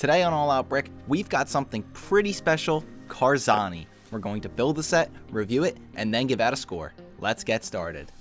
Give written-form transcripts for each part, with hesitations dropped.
Today on All Out Brick, we've got something pretty special, Karzahni. We're going to build the set, review it, and then give out a score. Let's get started.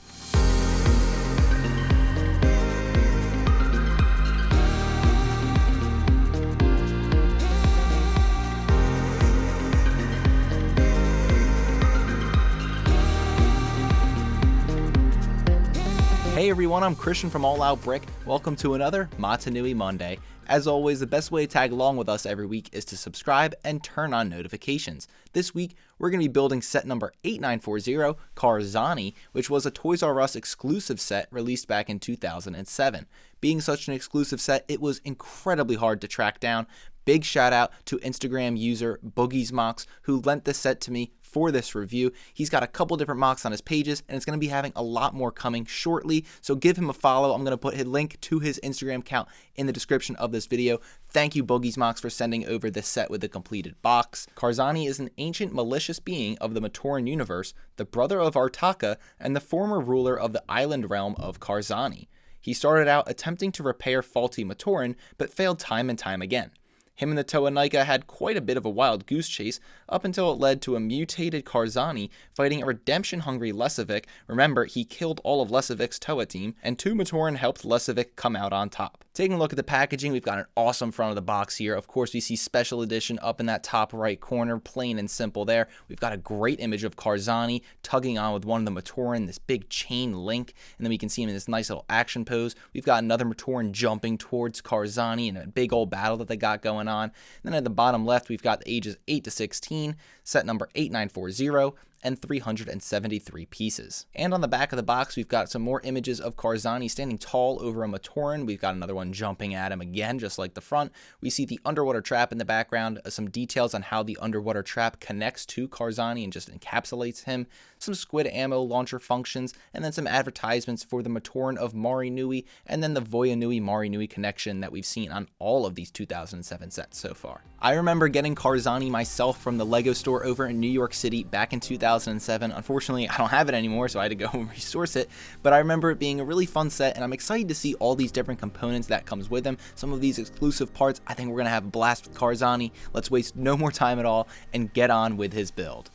Hey everyone, I'm Christian from All Out Brick. Welcome to another Matanui Monday. As always, the best way to tag along with us every week is to subscribe and turn on notifications. This week, we're going to be building set number 8940, Karzahni, which was a Toys R Us exclusive set released back in 2007. Being such an exclusive set, it was incredibly hard to track down. Big shout out to Instagram user BoogiesMox, who lent this set to me for this review. He's got a couple different mocks on his pages, and it's going to be having a lot more coming shortly, so give him a follow. I'm going to put a link to his Instagram account in the description of this video. Thank you, BoogiesMox, for sending over this set with the completed box. Karzahni is an ancient malicious being of the Matoran universe, the brother of Artaka, and the former ruler of the island realm of Karzahni. He started out attempting to repair faulty Matoran, but failed time and time again. Him and the Toa had quite a bit of a wild goose chase up until it led to a mutated Karzahni fighting a redemption-hungry Lesovikk. Remember, he killed all of Lesovikk's Toa team, and two Matoran helped Lesovikk come out on top. Taking a look at the packaging, we've got an awesome front of the box here. Of course, we see special edition up in that top right corner, plain and simple there. We've got a great image of Karzahni tugging on with one of the Matoran, this big chain link, and then we can see him in this nice little action pose. We've got another Matoran jumping towards Karzahni in a big old battle that they got going on. And then at the bottom left, we've got the ages 8 to 16, set number 8940, and 373 pieces. And on the back of the box, we've got some more images of Karzahni standing tall over a Matoran. We've got another one jumping at him again, just like the front. We see the underwater trap in the background, some details on how the underwater trap connects to Karzahni and just encapsulates him, some squid ammo launcher functions, and then some advertisements for the Matoran of Mari Nui, and then the Voya Nui Mari Nui connection that we've seen on all of these 2007 sets so far. I remember getting Karzahni myself from the Lego store over in New York City back in 2007. Unfortunately, I don't have it anymore, so I had to go and resource it, but I remember it being a really fun set, and I'm excited to see all these different components that comes with them. Some of these exclusive parts, I think we're going to have a blast with Karzahni. Let's waste no more time at all and get on with his build.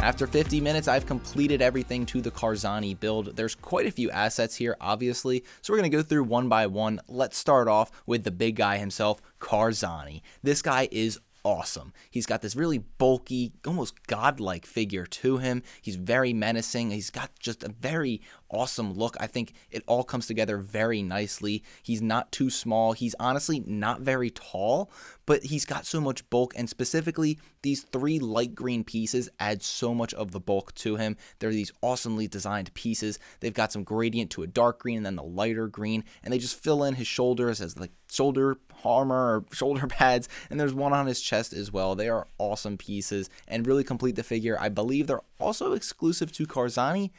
After 50 minutes, I've completed everything to the Karzahni build. There's quite a few assets here, obviously, so we're going to go through one by one. Let's start off with the big guy himself, Karzahni. This guy is awesome. He's got this really bulky, almost godlike figure to him. He's very menacing. He's got just a very awesome look. I think it all comes together very nicely. He's not too small. He's honestly not very tall, but he's got so much bulk, and specifically these three light green pieces add so much of the bulk to him. They're these awesomely designed pieces. They've got some gradient to a dark green and then the lighter green, and they just fill in his shoulders as like shoulder armor or shoulder pads, and there's one on his chest as well. They are awesome pieces and really complete the figure. I believe they're also exclusive to Karzahni.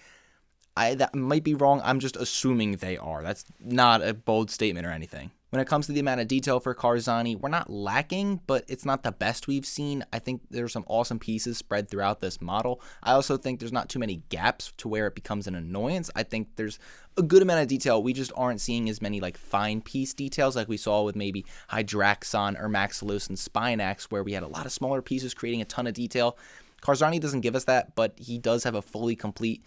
That might be wrong. I'm just assuming they are. That's not a bold statement or anything. When it comes to the amount of detail for Karzahni, we're not lacking, but it's not the best we've seen. I think there's some awesome pieces spread throughout this model. I also think there's not too many gaps to where it becomes an annoyance. I think there's a good amount of detail. We just aren't seeing as many like fine piece details like we saw with maybe Hydraxon or Maxilos and Spinax, where we had a lot of smaller pieces creating a ton of detail. Karzahni doesn't give us that, but he does have a fully complete,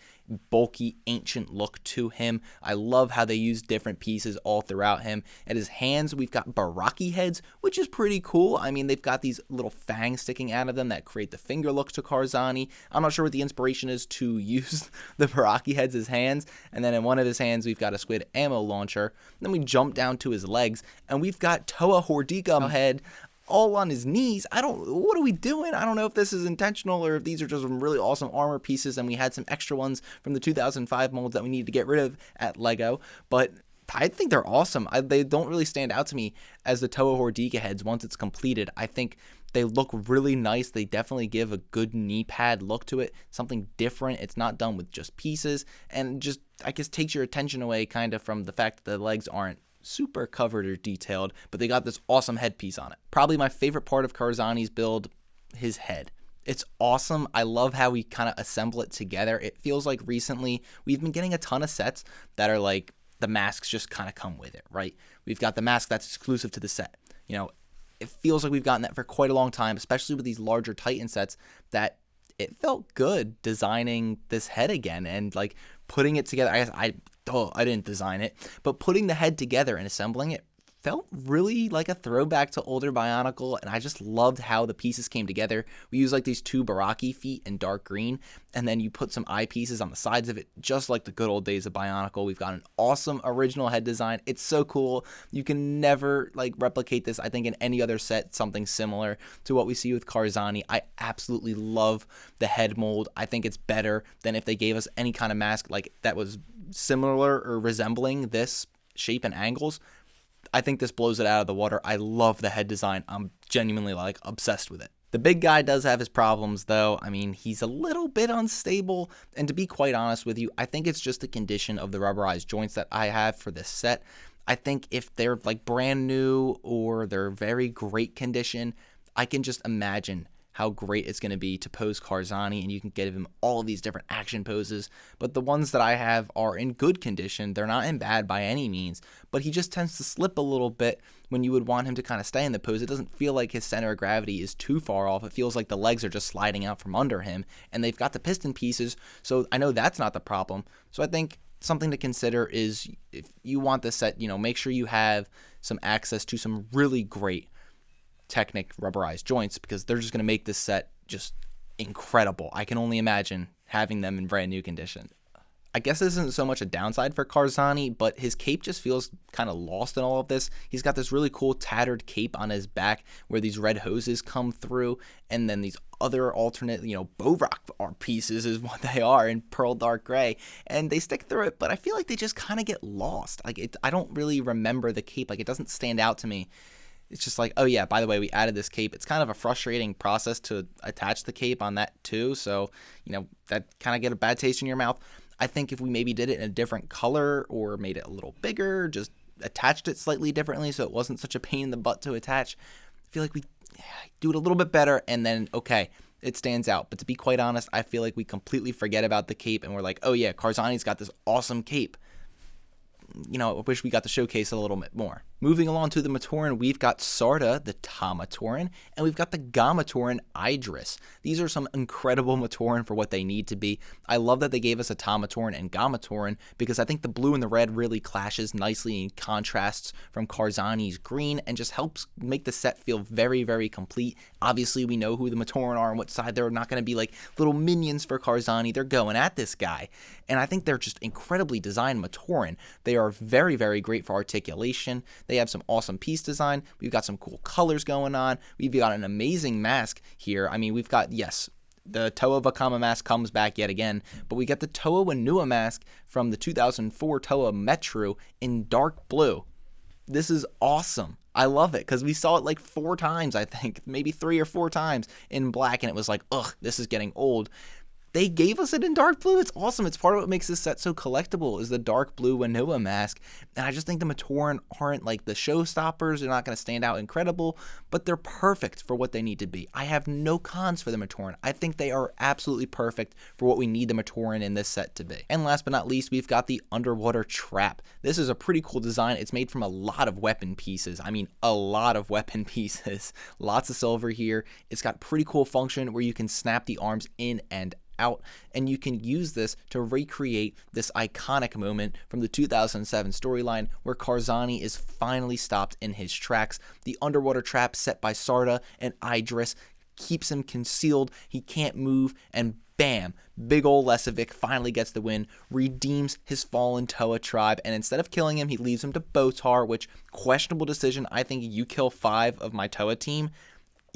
bulky, ancient look to him. I love how they use different pieces all throughout him. At his hands, we've got Baraki heads, which is pretty cool. I mean, they've got these little fangs sticking out of them that create the finger look to Karzahni. I'm not sure what the inspiration is to use the Baraki heads as hands. And then in one of his hands, we've got a squid ammo launcher. Then we jump down to his legs, and we've got Toa Hordika head all on his knees. What are we doing? I don't know if this is intentional or if these are just some really awesome armor pieces and we had some extra ones from the 2005 molds that we needed to get rid of at Lego, but I think they're awesome. They don't really stand out to me as the Toa Hordika heads once it's completed. I think They look really nice. They definitely give a good knee pad look to it, something different. It's not done with just pieces, and just, I guess, takes your attention away kind of from the fact that the legs aren't super covered or detailed, but they got this awesome headpiece on it. Probably my favorite part of Karzahni's build, his head. It's awesome. I love how we kind of assemble it together. It feels like recently we've been getting a ton of sets that are like the masks just kind of come with it, right? We've got the mask that's exclusive to the set. It feels like we've gotten that for quite a long time, especially with these larger Titan sets, that it felt good designing this head again and like putting it together. I guess I didn't design it, but putting the head together and assembling it felt really like a throwback to older Bionicle, and I just loved how the pieces came together. We used like these 2 Baraki feet in dark green, and then you put some eyepieces on the sides of it, just like the good old days of Bionicle. We've got an awesome original head design. It's so cool. You can never like replicate this, I think, in any other set, something similar to what we see with Karzahni. I absolutely love the head mold. I think it's better than if they gave us any kind of mask like that was similar or resembling this shape and angles. I think this blows it out of the water. I love the head design. I'm genuinely like obsessed with it. The big guy does have his problems though. I mean, he's a little bit unstable, and to be quite honest with you, I think it's just the condition of the rubberized joints that I have for this set. I think if they're like brand new or they're very great condition, I can just imagine how great it's going to be to pose Karzahni, and you can give him all of these different action poses. But the ones that I have are in good condition. They're not in bad by any means, but he just tends to slip a little bit when you would want him to kind of stay in the pose. It doesn't feel like his center of gravity is too far off. It feels like the legs are just sliding out from under him, and they've got the piston pieces, so I know that's not the problem. So I think something to consider is, if you want this set, make sure you have some access to some really great Technic rubberized joints, because they're just going to make this set just incredible. I can only imagine having them in brand new condition. I guess this isn't so much a downside for Karzahni, but his cape just feels kind of lost in all of this. He's got this really cool tattered cape on his back where these red hoses come through, and then these other alternate, Bovrock pieces is what they are in pearl dark gray, and they stick through it, but I feel like they just kind of get lost. I don't really remember the cape. It doesn't stand out to me. It's just like, oh yeah, by the way, we added this cape. It's kind of a frustrating process to attach the cape on that too, so, that kind of get a bad taste in your mouth. I think if we maybe did it in a different color or made it a little bigger, just attached it slightly differently so it wasn't such a pain in the butt to attach, I feel like we do it a little bit better, and then, okay, it stands out. But to be quite honest, I feel like we completely forget about the cape, and we're like, oh yeah, Karzahni's got this awesome cape. I wish we got to showcase it a little bit more. Moving along to the Matoran, we've got Sarda, the Ta Matoran, and we've got the Ga Matoran Idris. These are some incredible Matoran for what they need to be. I love that they gave us a Ta Matoran and Ga Matoran, because I think the blue and the red really clashes nicely and contrasts from Karzahni's green, and just helps make the set feel very, very complete. Obviously, we know who the Matoran are and what side. They're not going to be like little minions for Karzahni. They're going at this guy. And I think they're just incredibly designed Matoran. They are very, very great for articulation. They have some awesome piece design. We've got some cool colors going on. We've got an amazing mask here. I mean, we've got, yes, the Toa Vakama mask comes back yet again, but we get the Toa Wanua mask from the 2004 Toa Metru in dark blue. This is awesome. I love it, because we saw it like 4 times, I think, maybe 3 or 4 times in black, and it was like, ugh, this is getting old. They gave us it in dark blue. It's awesome. It's part of what makes this set so collectible, is the dark blue Wanua mask. And I just think the Matoran aren't like the showstoppers. They're not going to stand out incredible, but they're perfect for what they need to be. I have no cons for the Matoran. I think they are absolutely perfect for what we need the Matoran in this set to be. And last but not least, we've got the underwater trap. This is a pretty cool design. It's made from a lot of weapon pieces. I mean, a lot of weapon pieces. Lots of silver here. It's got pretty cool function where you can snap the arms in and out, and you can use this to recreate this iconic moment from the 2007 storyline where Karzahni is finally stopped in his tracks. The underwater trap set by Sarda and Idris keeps him concealed. He can't move, and bam, big ol' Lesovikk finally gets the win, redeems his fallen Toa tribe, and instead of killing him, he leaves him to Botar, which, questionable decision. I think you kill 5 of my Toa team,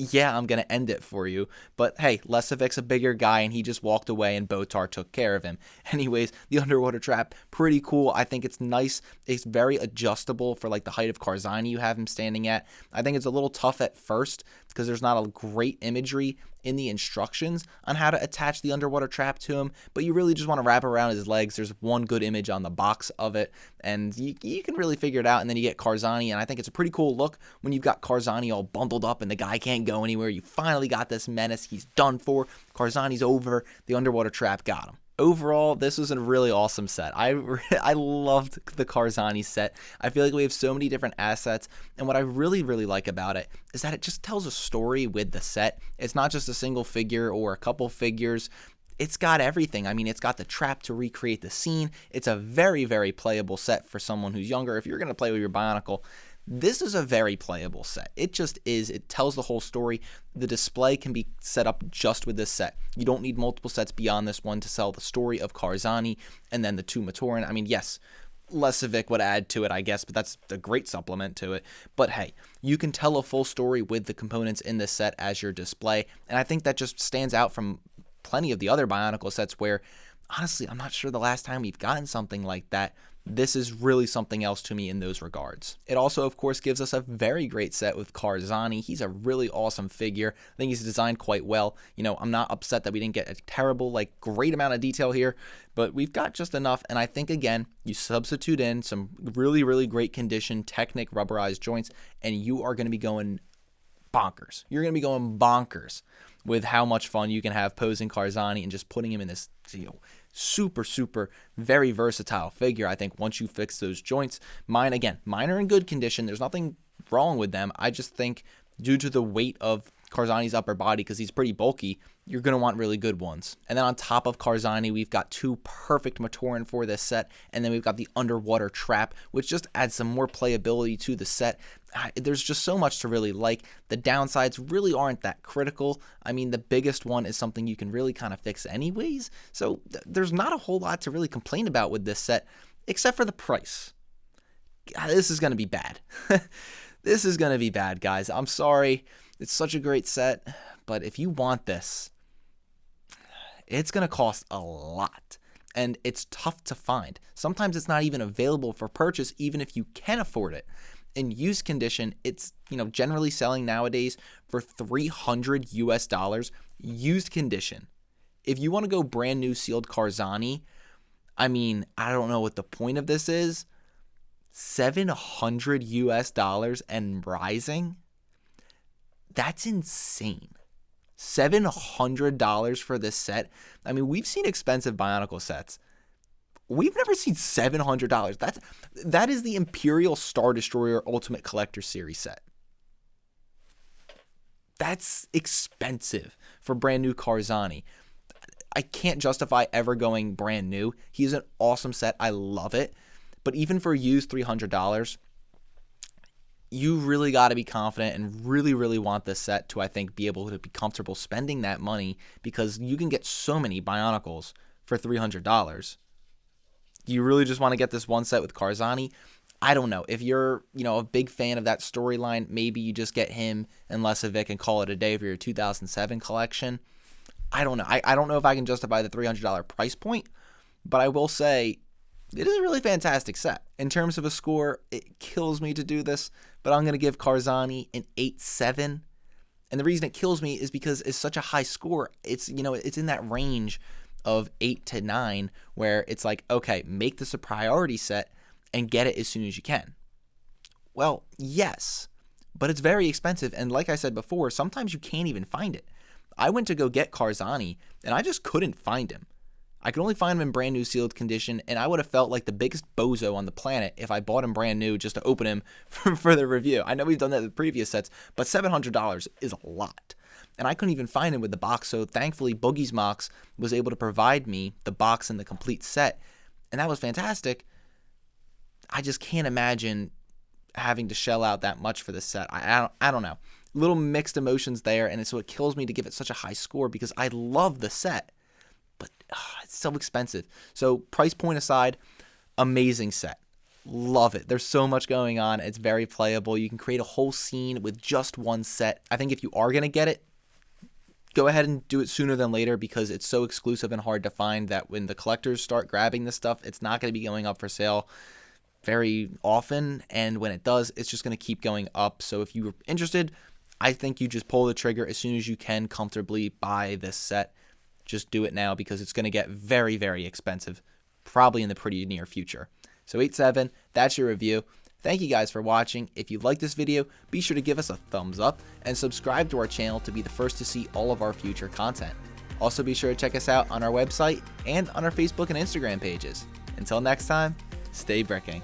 yeah, I'm going to end it for you. But hey, Lesovikk's a bigger guy and he just walked away and Botar took care of him. Anyways, the underwater trap, pretty cool. I think it's nice. It's very adjustable for like the height of Karzahni you have him standing at. I think it's a little tough at first because there's not a great imagery in the instructions on how to attach the underwater trap to him, but you really just want to wrap around his legs. There's one good image on the box of it, and you can really figure it out, and then you get Karzahni, and I think it's a pretty cool look when you've got Karzahni all bundled up and the guy can't go anywhere. You finally got this menace. He's done for. Karzahni's over. The underwater trap got him. Overall, this was a really awesome set. I loved the Karzahni set. I feel like we have so many different assets, and what I really like about it is that it just tells a story with the set. It's not just a single figure or a couple figures. It's got everything. I mean, it's got the trap to recreate the scene. It's a very playable set for someone who's younger. If you're going to play with your Bionicle, this is a very playable set. It just is. It tells the whole story. The display can be set up just with this set. You don't need multiple sets beyond this one to sell the story of Karzahni and then the 2 Matoran. I mean, yes, Lesovikk would add to it, I guess, but that's a great supplement to it. But hey, you can tell a full story with the components in this set as your display, and I think that just stands out from plenty of the other Bionicle sets where, honestly, I'm not sure the last time we've gotten something like that. This is really something else to me in those regards. It also, of course, gives us a very great set with Karzahni. He's a really awesome figure. I think he's designed quite well. You know, I'm not upset that we didn't get a terrible, great amount of detail here, but we've got just enough. And I think, again, you substitute in some really great condition, Technic rubberized joints, and you are going to be going bonkers. You're going to be going bonkers with how much fun you can have posing Karzahni and just putting him in this, super very versatile figure. I think once you fix those joints, mine are in good condition. There's nothing wrong with them. I just think due to the weight of Karzahni's upper body, because he's pretty bulky, you're going to want really good ones. And then on top of Karzahni, we've got 2 perfect Matoran for this set, and then we've got the underwater trap, which just adds some more playability to the set. There's just so much to really like. The downsides really aren't that critical. I mean, the biggest one is something you can really kind of fix anyways, so there's not a whole lot to really complain about with this set, except for the price. God, this is going to be bad. This is going to be bad, guys. I'm sorry. It's such a great set, but if you want this, it's going to cost a lot, and it's tough to find. Sometimes it's not even available for purchase, even if you can afford it. In used condition, it's generally selling nowadays for $300 US, used condition. If you want to go brand new sealed Karzahni, I mean, I don't know what the point of this is. $700 US and rising? That's insane. $700 for this set. I mean, we've seen expensive Bionicle sets. We've never seen $700. That is the Imperial Star Destroyer Ultimate Collector Series set. That's expensive for brand new Karzahni. I can't justify ever going brand new. He's an awesome set. I love it. But even for used $300, you really got to be confident and really want this set to, I think, be able to be comfortable spending that money, because you can get so many Bionicles for $300. Do you really just want to get this one set with Karzahni? I don't know. If you're, a big fan of that storyline, maybe you just get him and Lesovikk and call it a day for your 2007 collection. I don't know. I don't know if I can justify the $300 price point, but I will say it is a really fantastic set. In terms of a score, it kills me to do this, but I'm going to give Karzahni an 8.7. And the reason it kills me is because it's such a high score. It's, it's in that range of 8 to 9 where it's like, okay, make this a priority set and get it as soon as you can. Well, yes, but it's very expensive. And like I said before, sometimes you can't even find it. I went to go get Karzahni and I just couldn't find him. I could only find him in brand new sealed condition, and I would have felt like the biggest bozo on the planet if I bought him brand new just to open him for the review. I know we've done that with previous sets, but $700 is a lot. And I couldn't even find him with the box, so thankfully Boogie's Mox was able to provide me the box and the complete set, and that was fantastic. I just can't imagine having to shell out that much for this set. I don't know. Little mixed emotions there, and so it kills me to give it such a high score because I love the set. But it's so expensive. So price point aside, amazing set. Love it. There's so much going on. It's very playable. You can create a whole scene with just one set. I think if you are going to get it, go ahead and do it sooner than later because it's so exclusive and hard to find that when the collectors start grabbing this stuff, it's not going to be going up for sale very often. And when it does, it's just going to keep going up. So if you're interested, I think you just pull the trigger as soon as you can comfortably buy this set. Just do it now because it's going to get very, very expensive, probably in the pretty near future. So 8-7, that's your review. Thank you guys for watching. If you like this video, be sure to give us a thumbs up and subscribe to our channel to be the first to see all of our future content. Also be sure to check us out on our website and on our Facebook and Instagram pages. Until next time, stay bricking.